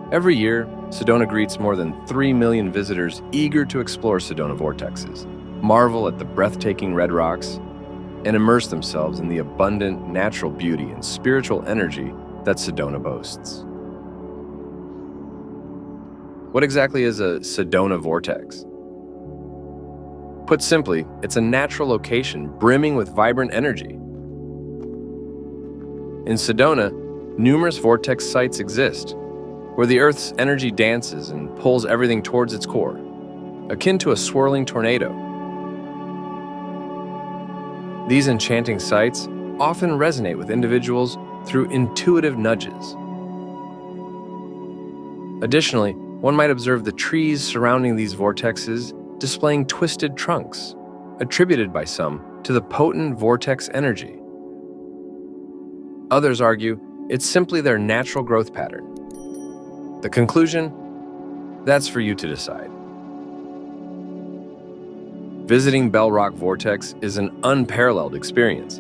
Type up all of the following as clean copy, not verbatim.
Every year, Sedona greets more than 3 million visitors eager to explore Sedona Vortexes, marvel at the breathtaking red rocks, and immerse themselves in the abundant natural beauty and spiritual energy that Sedona boasts. What exactly is a Sedona Vortex? Put simply, it's a natural location brimming with vibrant energy. In Sedona, numerous vortex sites exist, where the Earth's energy dances and pulls everything towards its core, akin to a swirling tornado. These enchanting sites often resonate with individuals through intuitive nudges. Additionally, one might observe the trees surrounding these vortexes displaying twisted trunks, attributed by some to the potent vortex energy. Others argue it's simply their natural growth pattern. The conclusion? That's for you to decide. Visiting Bell Rock Vortex is an unparalleled experience,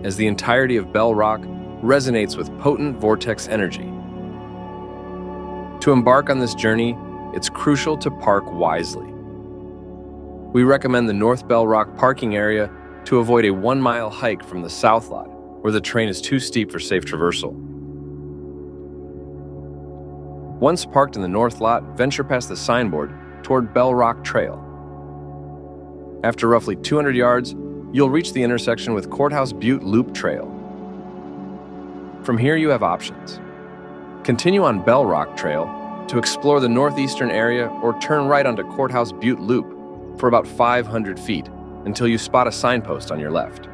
as the entirety of Bell Rock resonates with potent vortex energy. To embark on this journey, it's crucial to park wisely. We recommend the North Bell Rock parking area to avoid a 1-mile hike from the South Lot, where the terrain is too steep for safe traversal. Once parked in the North Lot, venture past the signboard toward Bell Rock Trail. After roughly 200 yards, you'll reach the intersection with Courthouse Butte Loop Trail. From here, you have options. Continue on Bell Rock Trail to explore the northeastern area, or turn right onto Courthouse Butte Loop for about 500 feet until you spot a signpost on your left.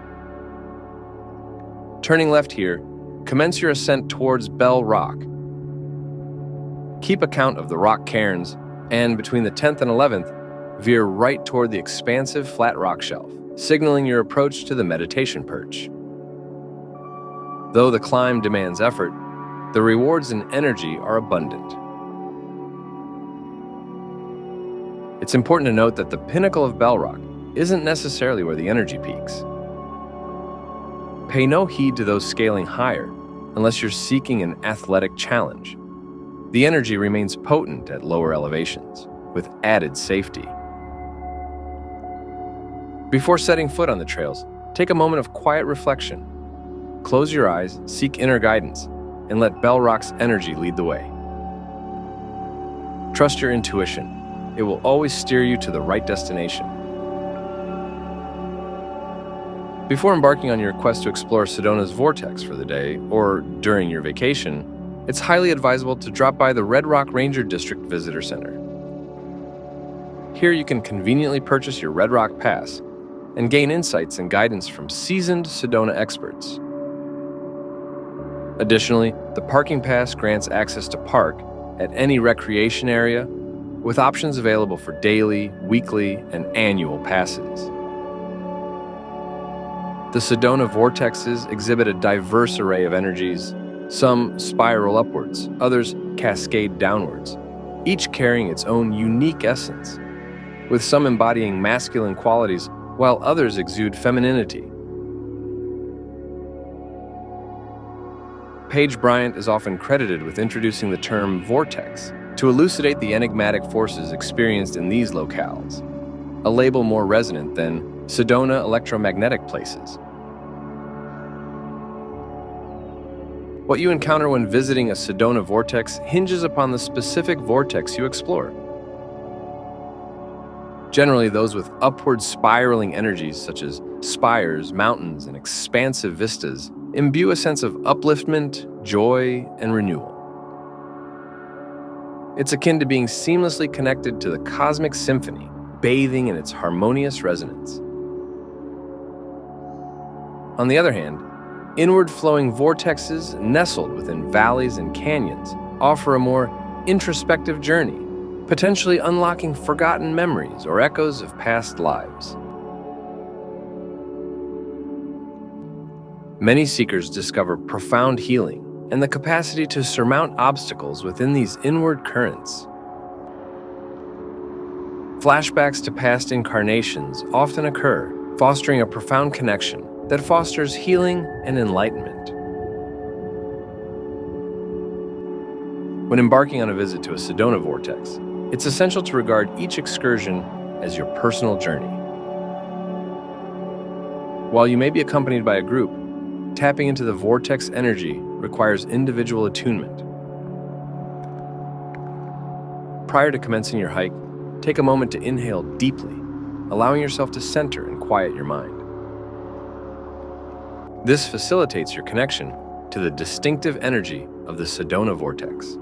Turning left here, commence your ascent towards Bell Rock. Keep account of the rock cairns, and between the 10th and 11th, veer right toward the expansive flat rock shelf, signaling your approach to the meditation perch. Though the climb demands effort, the rewards and energy are abundant. It's important to note that the pinnacle of Bell Rock isn't necessarily where the energy peaks. Pay no heed to those scaling higher unless you're seeking an athletic challenge. The energy remains potent at lower elevations, with added safety. Before setting foot on the trails, take a moment of quiet reflection. Close your eyes, seek inner guidance, and let Bell Rock's energy lead the way. Trust your intuition. It will always steer you to the right destination. Before embarking on your quest to explore Sedona's Vortex for the day, or during your vacation, it's highly advisable to drop by the Red Rock Ranger District Visitor Center. Here you can conveniently purchase your Red Rock Pass and gain insights and guidance from seasoned Sedona experts. Additionally, the parking pass grants access to park at any recreation area, with options available for daily, weekly, and annual passes. The Sedona Vortexes exhibit a diverse array of energies. Some spiral upwards, others cascade downwards, each carrying its own unique essence, with some embodying masculine qualities while others exude femininity. Paige Bryant is often credited with introducing the term vortex to elucidate the enigmatic forces experienced in these locales, a label more resonant than Sedona Electromagnetic places. What you encounter when visiting a Sedona Vortex hinges upon the specific vortex you explore. Generally, those with upward spiraling energies such as spires, mountains, and expansive vistas imbue a sense of upliftment, joy, and renewal. It's akin to being seamlessly connected to the cosmic symphony, bathing in its harmonious resonance. On the other hand, inward-flowing vortexes nestled within valleys and canyons offer a more introspective journey, potentially unlocking forgotten memories or echoes of past lives. Many seekers discover profound healing and the capacity to surmount obstacles within these inward currents. Flashbacks to past incarnations often occur, fostering a profound connection that fosters healing and enlightenment. When embarking on a visit to a Sedona Vortex, it's essential to regard each excursion as your personal journey. While you may be accompanied by a group, tapping into the vortex energy requires individual attunement. Prior to commencing your hike, take a moment to inhale deeply, allowing yourself to center and quiet your mind. This facilitates your connection to the distinctive energy of the Sedona Vortex.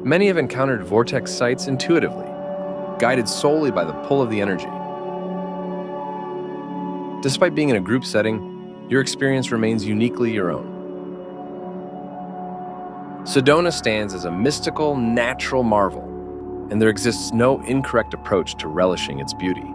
Many have encountered vortex sites intuitively, guided solely by the pull of the energy. Despite being in a group setting, your experience remains uniquely your own. Sedona stands as a mystical, natural marvel, and there exists no incorrect approach to relishing its beauty.